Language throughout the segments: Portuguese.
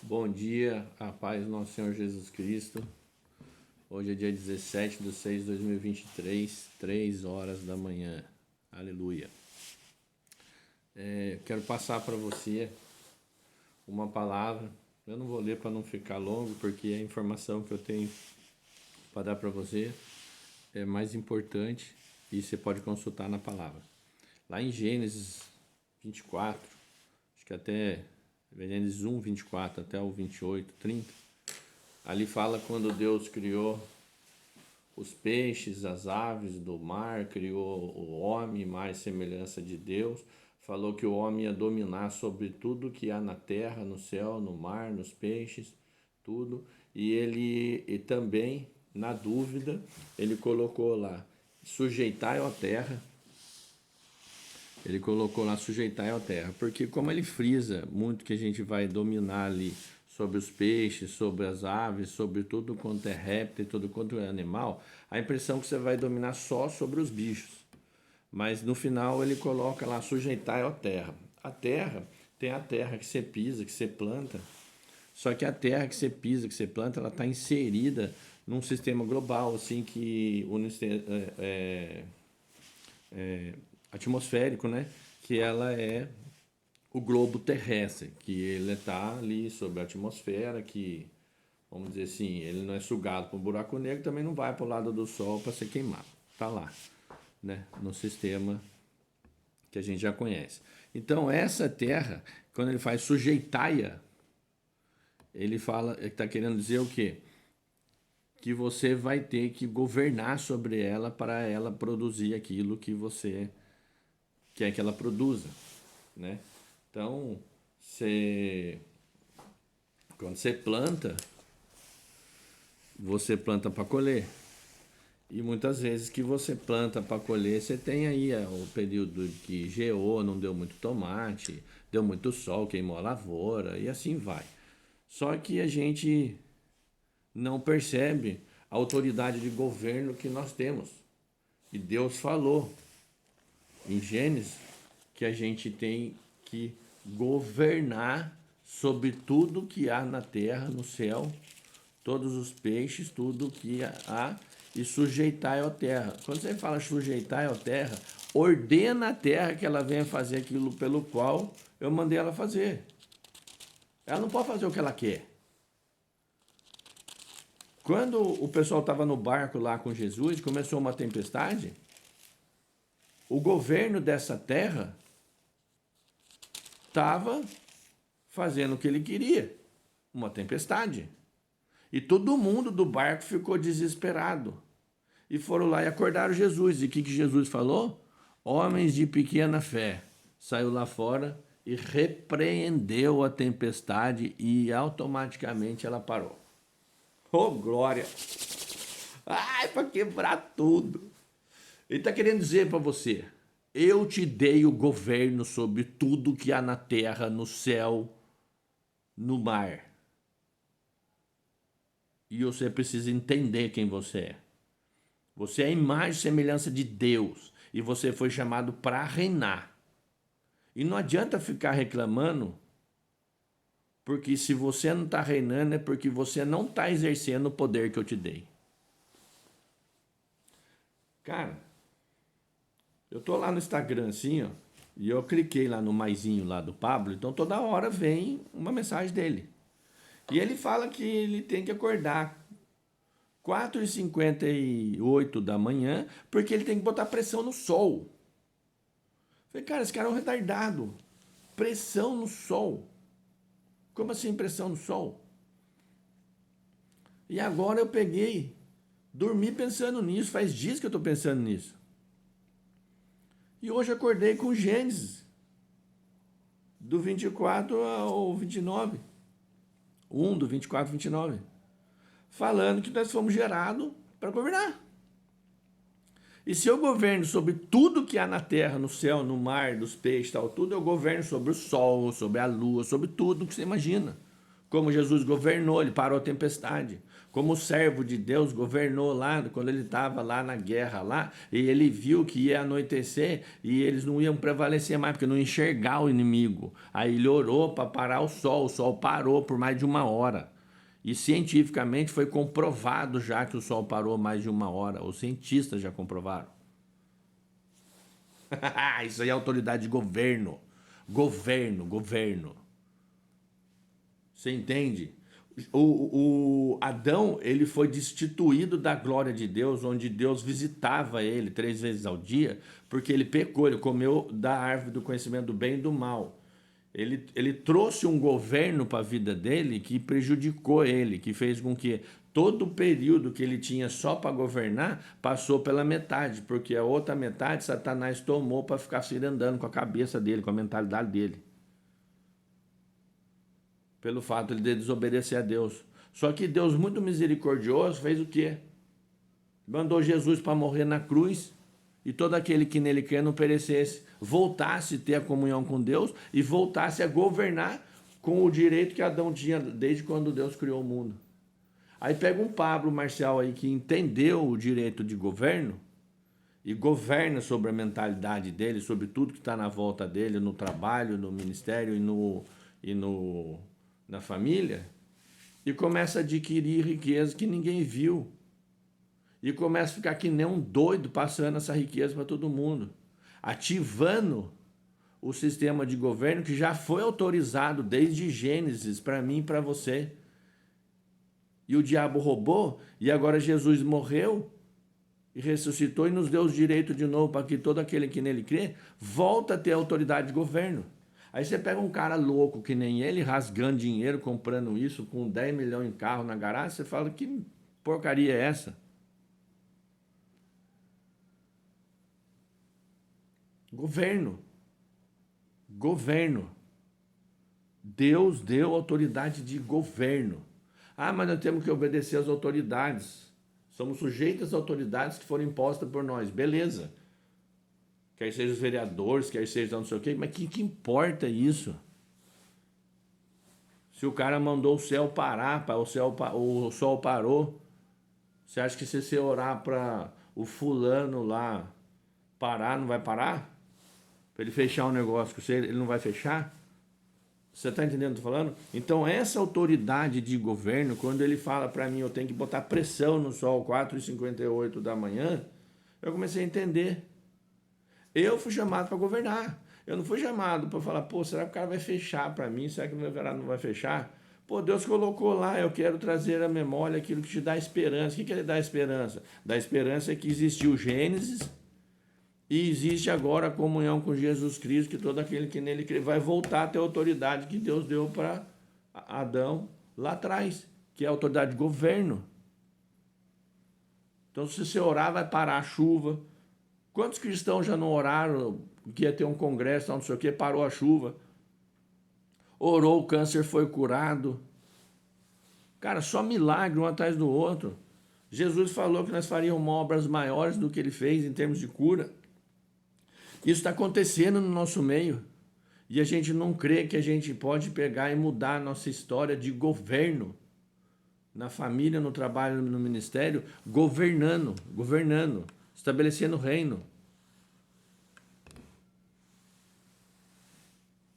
Bom dia, a paz do nosso Senhor Jesus Cristo. Hoje é dia 17/6/2023, 3 horas da manhã. Aleluia. Quero passar para você uma palavra. Eu não vou ler para não ficar longo, porque a informação que eu tenho para dar para você é mais importante e você pode consultar na palavra. Lá em Gênesis 24, acho que até Gênesis 1, 24 até o 28, 30, ali fala quando Deus criou os peixes, as aves do mar, criou o homem, mais semelhança de Deus, falou que o homem ia dominar sobre tudo que há na terra, no céu, no mar, nos peixes, tudo, e também, na dúvida, ele colocou lá, sujeitai a terra. Ele colocou lá sujeitar a terra, porque como ele frisa muito que a gente vai dominar ali sobre os peixes, sobre as aves, sobre tudo quanto é réptil, tudo quanto é animal, a impressão que você vai dominar só sobre os bichos. Mas no final ele coloca lá sujeitar a terra. A terra tem a terra que você pisa, que você planta, só que a terra que você pisa, que você planta, ela está inserida num sistema global, assim, que atmosférico, né? Que ela é o globo terrestre, que ele está ali sobre a atmosfera, que, vamos dizer assim, ele não é sugado para um buraco negro, também não vai para o lado do Sol para ser queimado. Está lá, né? No sistema que a gente já conhece. Então, essa terra, quando ele faz sujeitaia, ele fala, ele está querendo dizer o quê? Que você vai ter que governar sobre ela para ela produzir aquilo que você quer que ela produza, né? Então, quando você planta para colher. E muitas vezes que você planta para colher, você tem aí o período que geou, não deu muito tomate, deu muito sol, queimou a lavoura e assim vai. Só que a gente não percebe a autoridade de governo que nós temos. E Deus falou em Gênesis que a gente tem que governar sobre tudo que há na terra, no céu, todos os peixes, tudo que há, e sujeitar a terra. Quando você fala sujeitar a terra, ordena a terra que ela venha fazer aquilo pelo qual eu mandei ela fazer. Ela não pode fazer o que ela quer. Quando o pessoal estava no barco lá com Jesus, começou uma tempestade, o governo dessa terra estava fazendo o que ele queria, uma tempestade. E todo mundo do barco ficou desesperado. E foram lá e acordaram Jesus. E o que Jesus falou? Homens de pequena fé. Saiu lá fora e repreendeu a tempestade e automaticamente ela parou. Oh, glória! Ai, para quebrar tudo. Ele está querendo dizer para você, eu te dei o governo sobre tudo que há na terra, no céu, no mar. E você precisa entender quem você é. Você é a imagem e semelhança de Deus. E você foi chamado para reinar. E não adianta ficar reclamando, porque se você não está reinando é porque você não está exercendo o poder que eu te dei. Cara, eu tô lá no Instagram assim, ó, e eu cliquei lá no maisinho lá do Pablo, então toda hora vem uma mensagem dele. E ele fala que ele tem que acordar 4h58 da manhã, porque ele tem que botar pressão no sol. Falei, cara, esse cara é um retardado. Pressão no sol. Como assim pressão no sol? E agora eu peguei, dormi pensando nisso, faz dias que eu estou pensando nisso. E hoje acordei com Gênesis, do 24 ao 29. 1 do 24 ao 29. Falando que nós fomos gerados para governar. E se eu governo sobre tudo que há na terra, no céu, no mar, dos peixes, tal, tudo, eu governo sobre o sol, sobre a lua, sobre tudo que você imagina. Como Jesus governou, ele parou a tempestade. Como o servo de Deus governou lá, quando ele estava lá na guerra lá, e ele viu que ia anoitecer e eles não iam prevalecer mais, porque não enxergar o inimigo. Aí ele orou para parar o sol parou por mais de 1 hora. E cientificamente foi comprovado já que o sol parou mais de 1 hora. Os cientistas já comprovaram. Isso aí é autoridade de governo. Governo. Você entende? O Adão, ele foi destituído da glória de Deus, onde Deus visitava ele 3 vezes ao dia, porque ele pecou, ele comeu da árvore do conhecimento do bem e do mal. Ele trouxe um governo para a vida dele que prejudicou ele, que fez com que todo o período que ele tinha só para governar passou pela metade, porque a outra metade Satanás tomou para ficar se andando com a cabeça dele, com a mentalidade dele. Pelo fato de ele desobedecer a Deus. Só que Deus, muito misericordioso, fez o quê? Mandou Jesus para morrer na cruz e todo aquele que nele crê não perecesse, voltasse a ter a comunhão com Deus e voltasse a governar com o direito que Adão tinha desde quando Deus criou o mundo. Aí pega um Pablo Marcial aí que entendeu o direito de governo e governa sobre a mentalidade dele, sobre tudo que está na volta dele, no trabalho, no ministério na família, e começa a adquirir riqueza que ninguém viu. E começa a ficar que nem um doido passando essa riqueza para todo mundo, ativando o sistema de governo que já foi autorizado desde Gênesis para mim e para você. E o diabo roubou, e agora Jesus morreu e ressuscitou e nos deu os direitos de novo para que todo aquele que nele crê volta a ter autoridade de governo. Aí você pega um cara louco que nem ele, rasgando dinheiro, comprando isso, com 10 milhões em carro na garagem, você fala, que porcaria é essa? Governo. Deus deu autoridade de governo. Ah, mas nós temos que obedecer às autoridades. Somos sujeitos às autoridades que foram impostas por nós. Beleza. Quer sejam os vereadores, quer sejam não sei o quê, mas que importa isso? Se o cara mandou o céu parar, o sol parou, você acha que se você orar para o fulano lá parar, não vai parar? Para ele fechar um negócio que ele não vai fechar? Você está entendendo o que eu estou falando? Então, essa autoridade de governo, quando ele fala para mim, eu tenho que botar pressão no sol 4h58 da manhã, eu comecei a entender. Eu fui chamado para governar. Eu não fui chamado para falar, pô, será que o cara vai fechar para mim? Será que o meu cara não vai fechar? Pô, Deus colocou lá, eu quero trazer à memória aquilo que te dá esperança. O que ele dá esperança? Dá esperança é que existiu Gênesis e existe agora a comunhão com Jesus Cristo, que todo aquele que nele crê vai voltar a ter a autoridade que Deus deu para Adão lá atrás, que é a autoridade de governo. Então, se você orar, vai parar a chuva. Quantos cristãos já não oraram que ia ter um congresso, não sei o que, parou a chuva? Orou, o câncer foi curado. Cara, só milagre um atrás do outro. Jesus falou que nós faríamos obras maiores do que ele fez em termos de cura. Isso está acontecendo no nosso meio. E a gente não crê que a gente pode pegar e mudar a nossa história de governo. Na família, no trabalho, no ministério, governando, estabelecendo o reino.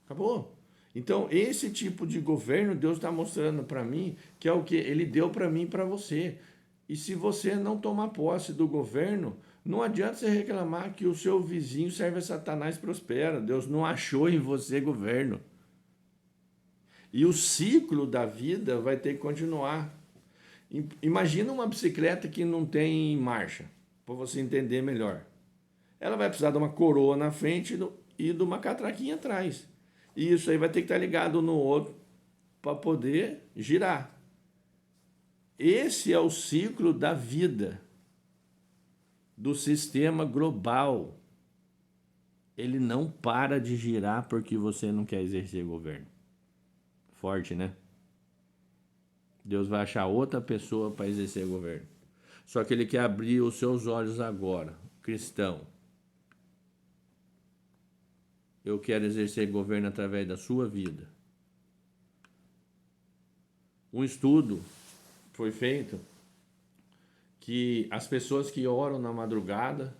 Acabou. Então, esse tipo de governo, Deus está mostrando para mim que é o que Ele deu para mim e para você. E se você não tomar posse do governo, não adianta você reclamar que o seu vizinho serve a Satanás e prospera. Deus não achou em você governo. E o ciclo da vida vai ter que continuar. Imagina uma bicicleta que não tem marcha, para você entender melhor. Ela vai precisar de uma coroa na frente e de uma catraquinha atrás. E isso aí vai ter que estar ligado no outro para poder girar. Esse é o ciclo da vida, do sistema global. Ele não para de girar porque você não quer exercer governo. Forte, né? Deus vai achar outra pessoa para exercer governo. Só que ele quer abrir os seus olhos agora, cristão. Eu quero exercer governo através da sua vida. Um estudo foi feito que as pessoas que oram na madrugada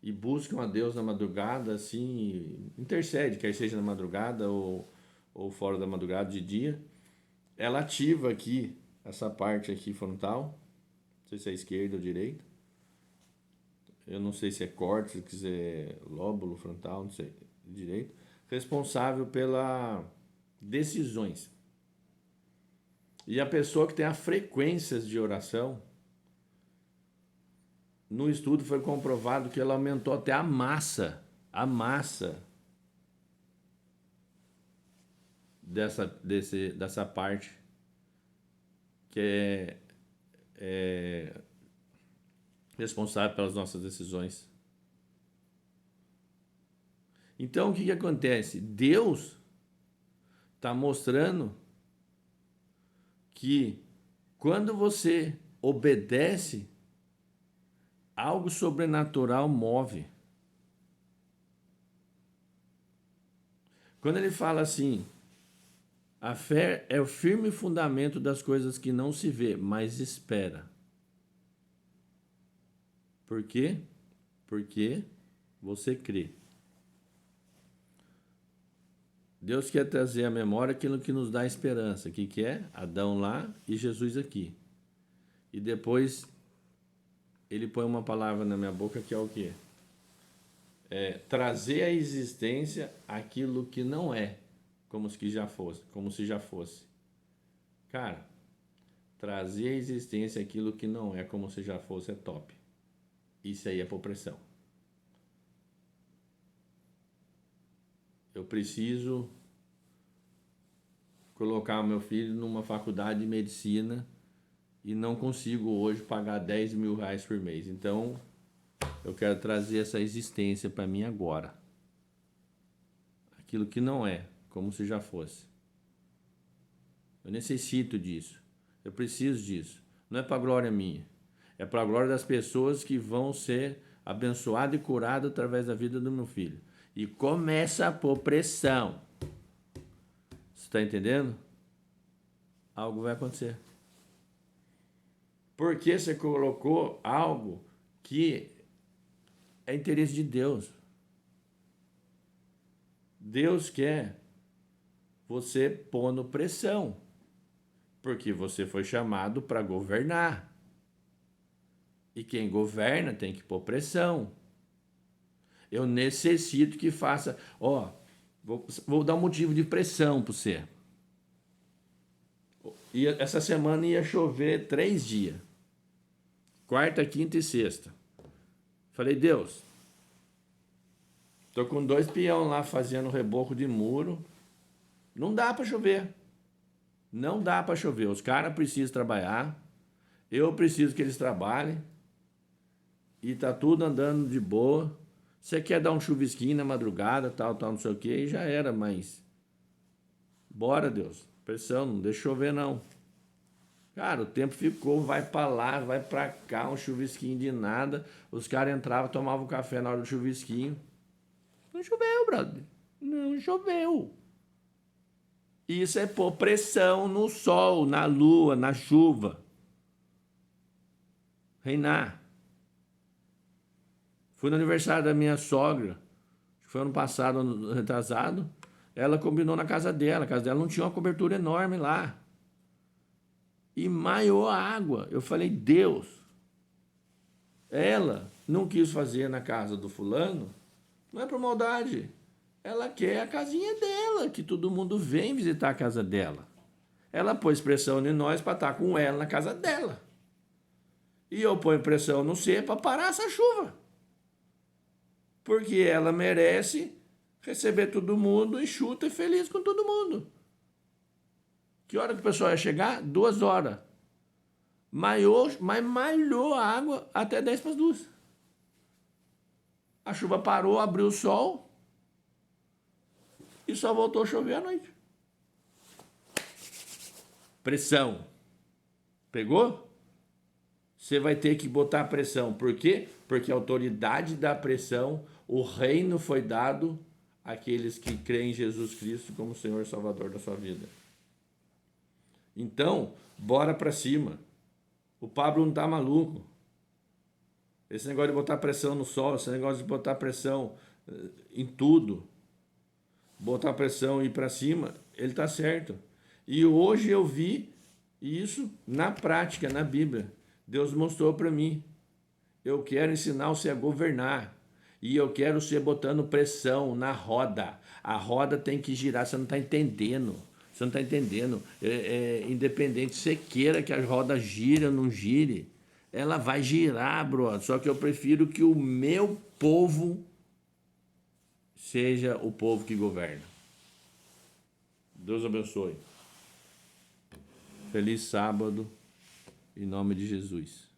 e buscam a Deus na madrugada, assim, intercede, quer seja na madrugada ou fora da madrugada, de dia, ela ativa aqui, essa parte aqui frontal, não sei se é esquerda ou direita, eu não sei se é córtex, se é lóbulo frontal, não sei, direito, responsável pelas decisões. E a pessoa que tem as frequências de oração, no estudo foi comprovado que ela aumentou até a massa dessa parte que é responsável pelas nossas decisões. Então, o que acontece? Deus está mostrando que quando você obedece, algo sobrenatural move. Quando ele fala assim, a fé é o firme fundamento das coisas que não se vê, mas espera. Por quê? Porque você crê. Deus quer trazer à memória aquilo que nos dá esperança. O que é? Adão lá e Jesus aqui. E depois ele põe uma palavra na minha boca que é o quê? É trazer à existência aquilo que não é, como se já fosse. Cara, trazer à existência aquilo que não é como se já fosse é top. Isso aí é por pressão. Eu preciso colocar meu filho numa faculdade de medicina e não consigo hoje pagar 10 mil reais por mês. Então, eu quero trazer essa existência para mim agora. Aquilo que não é, como se já fosse. Eu necessito disso. Eu preciso disso. Não é para a glória minha. É para a glória das pessoas que vão ser abençoadas e curadas através da vida do meu filho. E começa a pôr pressão. Você está entendendo? Algo vai acontecer. Porque você colocou algo que é interesse de Deus. Deus quer você pondo pressão. Porque você foi chamado para governar. E quem governa tem que pôr pressão. Eu necessito que faça... Vou dar um motivo de pressão para você. E essa semana ia chover 3 dias. Quarta, quinta e sexta. Falei, Deus, tô com 2 peão lá fazendo reboco de muro. Não dá para chover. Não dá para chover. Os caras precisam trabalhar. Eu preciso que eles trabalhem. E tá tudo andando de boa. Você quer dar um chuvisquinho na madrugada, tal, não sei o que, e já era, mas... Bora, Deus. Pressão, não deixa chover, não. Cara, o tempo ficou, vai pra lá, vai pra cá, um chuvisquinho de nada. Os caras entravam, tomavam café na hora do chuvisquinho. Não choveu, brother. Não choveu. Isso é pôr pressão no sol, na lua, na chuva. Reinar. Fui no aniversário da minha sogra, foi ano passado, ano retrasado. Ela combinou na casa dela. A casa dela não tinha uma cobertura enorme lá. E maiou a água. Eu falei, Deus, ela não quis fazer na casa do fulano, não é por maldade. Ela quer a casinha dela, que todo mundo vem visitar a casa dela. Ela pôs pressão em nós para estar com ela na casa dela. E eu ponho pressão no C para parar essa chuva. Porque ela merece receber todo mundo enxuta e feliz com todo mundo. Que hora que o pessoal ia chegar? 2 horas. Mas malhou a água até 10 para as 2. A chuva parou, abriu o sol e só voltou a chover à noite. Pressão. Pegou? Você vai ter que botar pressão. Por quê? Porque a autoridade da pressão, o reino foi dado àqueles que creem em Jesus Cristo como Senhor e Salvador da sua vida. Então, bora para cima. O Pablo não tá maluco. Esse negócio de botar pressão no sol, esse negócio de botar pressão em tudo, botar pressão e ir para cima, ele tá certo. E hoje eu vi isso na prática, na Bíblia. Deus mostrou para mim. Eu quero ensinar você a governar. E eu quero você botando pressão na roda. A roda tem que girar, você não está entendendo. Você não está entendendo. Independente se você queira que a roda gire ou não gire, ela vai girar, brother. Só que eu prefiro que o meu povo seja o povo que governa. Deus abençoe. Feliz sábado, em nome de Jesus.